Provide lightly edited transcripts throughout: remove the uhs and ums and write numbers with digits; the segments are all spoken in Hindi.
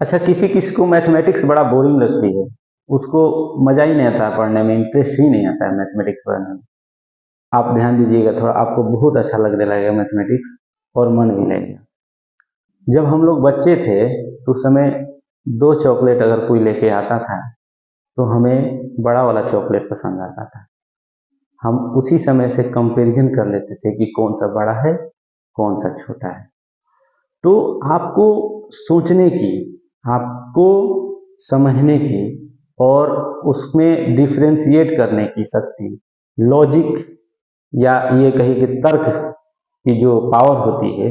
अच्छा, किसी किसी को मैथमेटिक्स बड़ा बोरिंग लगती है, उसको मज़ा ही नहीं आता पढ़ने में, इंटरेस्ट ही नहीं आता है मैथमेटिक्स पढ़ने में। आप ध्यान दीजिएगा थोड़ा, आपको बहुत अच्छा लगने लगेगा मैथमेटिक्स और मन भी लगेगा। जब हम लोग बच्चे थे तो उस समय 2 चॉकलेट अगर कोई लेके आता था तो हमें बड़ा वाला चॉकलेट पसंद आता था। हम उसी समय से कंपैरिजन कर लेते थे कि कौन सा बड़ा है, कौन सा छोटा है। तो आपको सोचने की, आपको समझने की और उसमें डिफरेंशिएट करने की शक्ति, लॉजिक या ये कहिए कि तर्क की जो पावर होती है,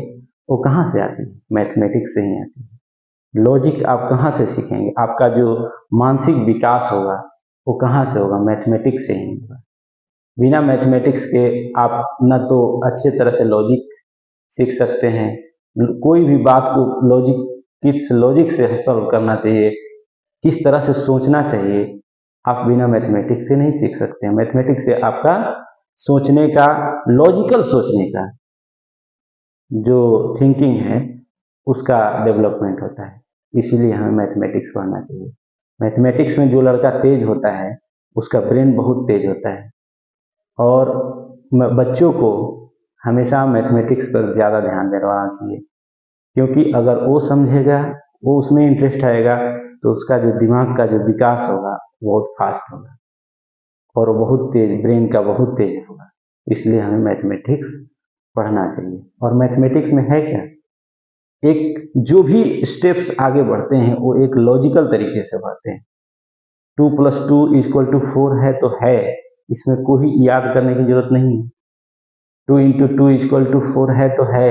वो कहाँ से आती है? मैथमेटिक्स से ही आती है। लॉजिक आप कहाँ से सीखेंगे? आपका जो मानसिक विकास होगा वो कहाँ से होगा? मैथमेटिक्स से ही होगा। बिना मैथमेटिक्स के आप न तो अच्छे तरह से लॉजिक सीख सकते हैं, कोई भी बात को लॉजिक, किस लॉजिक से सॉल्व करना चाहिए, किस तरह से सोचना चाहिए, आप बिना मैथमेटिक्स से नहीं सीख सकते हैं। मैथमेटिक्स से आपका सोचने का, लॉजिकल सोचने का जो थिंकिंग है उसका डेवलपमेंट होता है। इसीलिए हमें मैथमेटिक्स पढ़ना चाहिए। मैथमेटिक्स में जो लड़का तेज होता है उसका ब्रेन बहुत तेज होता है। और बच्चों को हमेशा मैथमेटिक्स पर ज़्यादा ध्यान दिलवाना चाहिए, क्योंकि अगर वो समझेगा, वो उसमें इंटरेस्ट आएगा तो उसका जो दिमाग का जो विकास होगा बहुत फास्ट होगा और वो बहुत तेज, ब्रेन का बहुत तेज होगा। इसलिए हमें मैथमेटिक्स पढ़ना चाहिए। और मैथमेटिक्स में है क्या, एक जो भी स्टेप्स आगे बढ़ते हैं वो एक लॉजिकल तरीके से बढ़ते हैं। 2+2=4 है तो है, इसमें कोई याद करने की जरूरत नहीं है। 2×2=4 है तो है,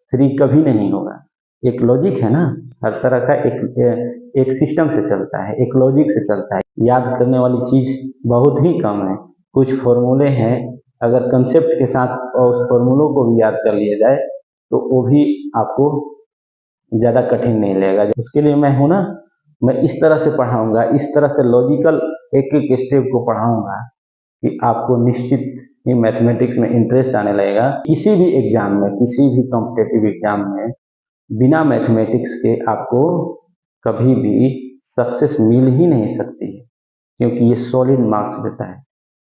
3 कभी नहीं होगा। एक लॉजिक है ना, हर तरह का एक सिस्टम से चलता है, एक लॉजिक से चलता है। याद करने वाली चीज बहुत ही कम है। कुछ फॉर्मूले हैं, अगर कंसेप्ट के साथ और उस फॉर्मूलों को भी याद कर लिया जाए तो वो भी आपको ज़्यादा कठिन नहीं लगेगा। उसके लिए मैं हूँ ना, मैं इस तरह से पढ़ाऊंगा, इस तरह से लॉजिकल एक एक स्टेप को पढ़ाऊंगा कि आपको निश्चित ही मैथमेटिक्स में इंटरेस्ट आने लगेगा। किसी भी एग्जाम में, किसी भी कॉम्पिटेटिव एग्जाम में बिना मैथमेटिक्स के आपको कभी भी सक्सेस मिल ही नहीं सकती है, क्योंकि ये सॉलिड मार्क्स देता है।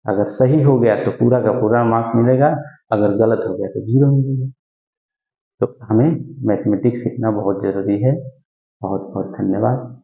अगर सही हो गया तो पूरा का पूरा मार्क्स मिलेगा, अगर गलत हो गया तो 0 मिलेगा। तो हमें मैथमेटिक्स सीखना बहुत ज़रूरी है। बहुत बहुत धन्यवाद।